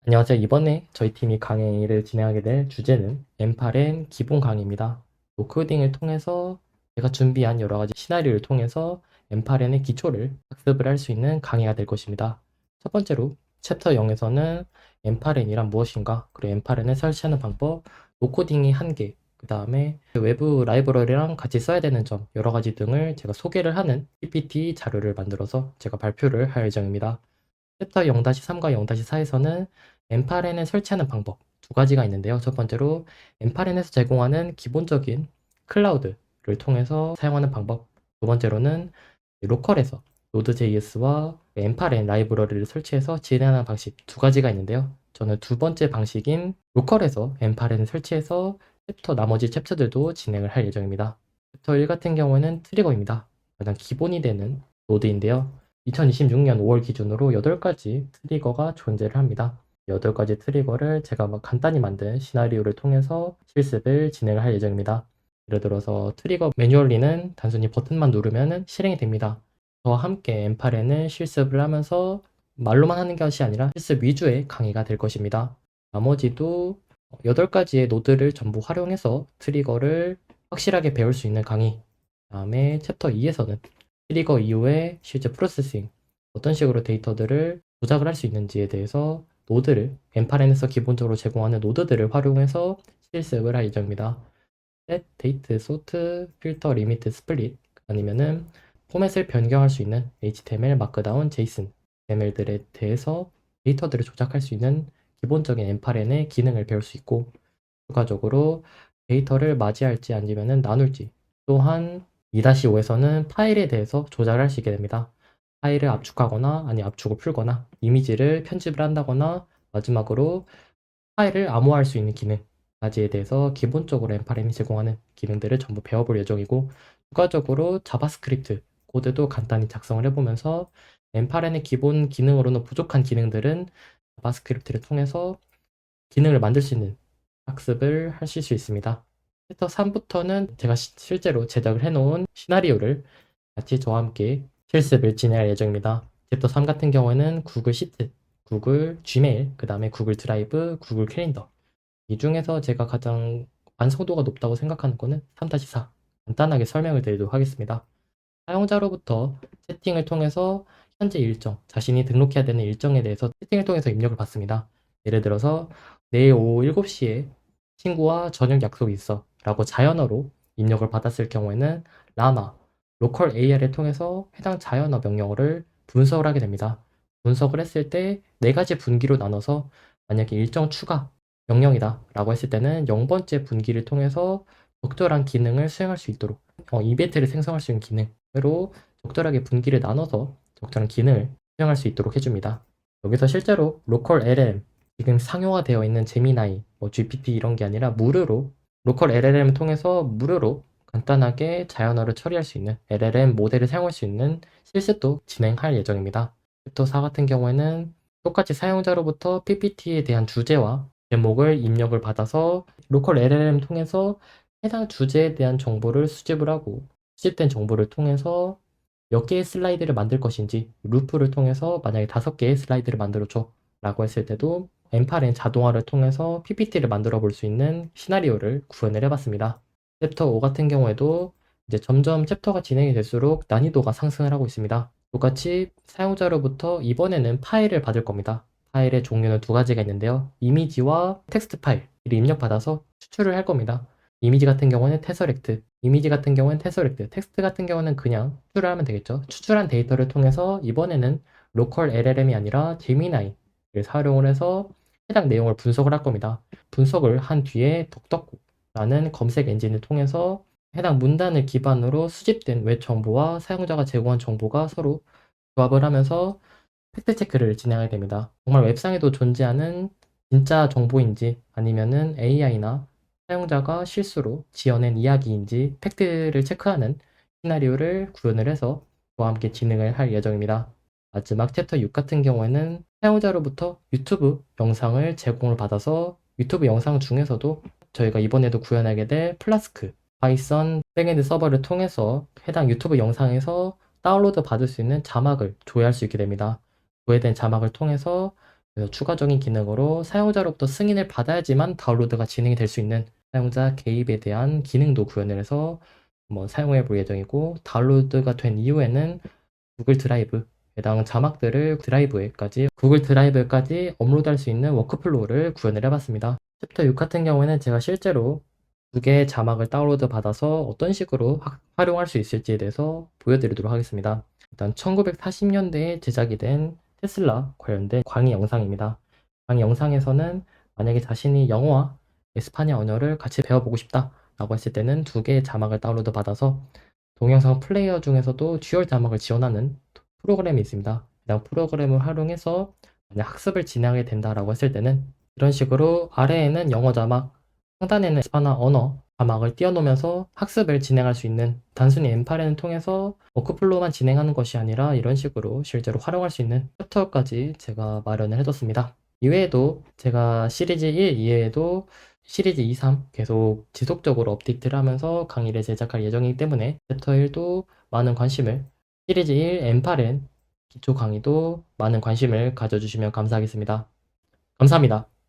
안녕하세요. 이번에 저희 팀이 강의를 진행하게 될 주제는 M8의 기본 강의입니다. 코딩을 통해서 제가 준비한 여러 가지 시나리오를 통해서 M8의 기초를 학습을 할 수 있는 강의가 될 것입니다. 첫 번째로 챕터 0에서는 M8N이란 무엇인가, 그리고 M8N을 설치하는 방법, 노코딩의 한계, 그 다음에 외부 라이브러리랑 같이 써야 되는 점, 여러 가지 등을 제가 소개를 하는 PPT 자료를 만들어서 제가 발표를 할 예정입니다. 챕터 0-3과 0-4에서는 M8N을 설치하는 방법 두 가지가 있는데요. 첫 번째로 M8N에서 제공하는 기본적인 클라우드를 통해서 사용하는 방법. 두 번째로는 로컬에서 Node.js와 M8N 라이브러리를 설치해서 진행하는 방식 두 가지가 있는데요. 저는 두 번째 방식인 로컬에서 M8N을 설치해서 나머지 챕터들도 진행을 할 예정입니다. 챕터 1 같은 경우에는 트리거입니다. 가장 기본이 되는 노드인데요. 2026년 5월 기준으로 8가지 트리거가 존재를 합니다. 8가지 트리거를 제가 간단히 만든 시나리오를 통해서 실습을 진행을 할 예정입니다. 예를 들어서 트리거 매뉴얼리는 단순히 버튼만 누르면 실행이 됩니다. 저와 함께 M8N을 실습을 하면서 말로만 하는 것이 아니라 실습 위주의 강의가 될 것입니다. 나머지도 8가지의 노드를 전부 활용해서 트리거를 확실하게 배울 수 있는 강의. 다음에 챕터 2에서는 트리거 이후에 실제 프로세싱, 어떤 식으로 데이터들을 조작을 할 수 있는지에 대해서 노드를 M8N에서 기본적으로 제공하는 노드들을 활용해서 실습을 할 예정입니다. set, date, sort, filter, limit, split 아니면은 포맷을 변경할 수 있는 HTML, 마크다운, JSON, XML들에 대해서 데이터들을 조작할 수 있는 기본적인 M8N의 기능을 배울 수 있고, 추가적으로 데이터를 맞이할지 아니면은 나눌지, 또한 2-5에서는 파일에 대해서 조작을 할 수 있게 됩니다. 파일을 압축하거나 아니 압축을 풀거나 이미지를 편집을 한다거나 마지막으로 파일을 암호화할 수 있는 기능까지에 대해서 기본적으로 M8N이 제공하는 기능들을 전부 배워볼 예정이고, 추가적으로 자바스크립트 코드도 간단히 작성을 해보면서 M8N의 기본 기능으로는 부족한 기능들은 자바스크립트를 통해서 기능을 만들 수 있는 학습을 하실 수 있습니다. 챕터 3부터는 제가 실제로 제작을 해놓은 시나리오를 같이 저와 함께 실습을 진행할 예정입니다. 챕터 3 같은 경우에는 구글 시트, 구글 지메일, 그 다음에 구글 드라이브, 구글 캘린더. 이 중에서 제가 가장 완성도가 높다고 생각하는 거는 3-4. 간단하게 설명을 드리도록 하겠습니다. 사용자로부터 채팅을 통해서 현재 일정, 자신이 등록해야 되는 일정에 대해서 채팅을 통해서 입력을 받습니다. 예를 들어서 내일 오후 7시에 친구와 저녁 약속이 있어 라고 자연어로 입력을 받았을 경우에는 라마, 로컬 AR을 통해서 해당 자연어 명령어를 분석을 하게 됩니다. 분석을 했을 때 4가지 분기로 나눠서 만약에 일정 추가 명령이다 라고 했을 때는 0번째 분기를 통해서 적절한 기능을 수행할 수 있도록 이벤트를 생성할 수 있는 기능으로 적절하게 분기를 나눠서 적절한 기능을 수행할 수 있도록 해줍니다. 여기서 실제로 로컬 LLM, 지금 상용화되어 있는 제미나이, GPT 이런 게 아니라 무료로 로컬 LLM을 통해서 무료로 간단하게 자연어를 처리할 수 있는 LLM 모델을 사용할 수 있는 실습도 진행할 예정입니다. 챕터 4 같은 경우에는 똑같이 사용자로부터 PPT에 대한 주제와 제목을 입력을 받아서 로컬 LLM 통해서 해당 주제에 대한 정보를 수집을 하고, 수집된 정보를 통해서 몇 개의 슬라이드를 만들 것인지 루프를 통해서 만약에 5개의 슬라이드를 만들어줘 라고 했을 때도 M8N 자동화를 통해서 PPT를 만들어 볼 수 있는 시나리오를 구현을 해봤습니다. 챕터 5 같은 경우에도 이제 점점 챕터가 진행이 될수록 난이도가 상승을 하고 있습니다. 똑같이 사용자로부터 이번에는 파일을 받을 겁니다. 파일의 종류는 2가지가 있는데요. 이미지와 텍스트 파일을 입력받아서 추출을 할 겁니다. 이미지 같은 경우는 테서렉트, 텍스트 같은 경우는 그냥 추출을 하면 되겠죠. 추출한 데이터를 통해서 이번에는 로컬 LLM이 아니라 제미나이를 활용을 해서 해당 내용을 분석을 할 겁니다. 분석을 한 뒤에 덕덕고라는 검색 엔진을 통해서 해당 문단을 기반으로 수집된 웹 정보와 사용자가 제공한 정보가 서로 조합을 하면서 팩트 체크를 진행하게 됩니다. 정말 웹상에도 존재하는 진짜 정보인지 아니면은 AI나 사용자가 실수로 지어낸 이야기인지 팩트를 체크하는 시나리오를 구현을 해서 저와 함께 진행을 할 예정입니다. 마지막 챕터 6 같은 경우에는 사용자로부터 유튜브 영상을 제공을 받아서 유튜브 영상 중에서도 저희가 이번에도 구현하게 될 플라스크, 파이썬 백엔드 서버를 통해서 해당 유튜브 영상에서 다운로드 받을 수 있는 자막을 조회할 수 있게 됩니다. 조회된 자막을 통해서 그래서 추가적인 기능으로 사용자로부터 승인을 받아야지만 다운로드가 진행이 될 수 있는 사용자 개입에 대한 기능도 구현을 해서 한번 사용해 볼 예정이고, 다운로드가 된 이후에는 구글 드라이브, 해당 자막들을 구글 드라이브까지 업로드할 수 있는 워크플로우를 구현을 해봤습니다. 챕터 6 같은 경우에는 제가 실제로 두 개의 자막을 다운로드 받아서 어떤 식으로 활용할 수 있을지에 대해서 보여드리도록 하겠습니다. 일단 1940년대에 제작이 된 테슬라 관련된 강의 영상입니다. 강의 영상에서는 만약에 자신이 영어와 에스파냐 언어를 같이 배워보고 싶다 라고 했을 때는 두 개의 자막을 다운로드 받아서 동영상 플레이어 중에서도 듀얼 자막을 지원하는 프로그램이 있습니다. 해당 프로그램을 활용해서 만약 학습을 진행하게 된다라고 했을 때는 이런 식으로 아래에는 영어 자막, 상단에는 에스파나 언어 자막을 띄워놓으면서 학습을 진행할 수 있는, 단순히 엠파렌을 통해서 워크플로우만 진행하는 것이 아니라 이런 식으로 실제로 활용할 수 있는 챕터까지 제가 마련을 해뒀습니다. 이외에도 제가 시리즈 1 이외에도 시리즈 2, 3 계속 지속적으로 업데이트를 하면서 강의를 제작할 예정이기 때문에 챕터 1도 많은 관심을, 시리즈 1 엠파렌 기초 강의도 많은 관심을 가져주시면 감사하겠습니다. 감사합니다.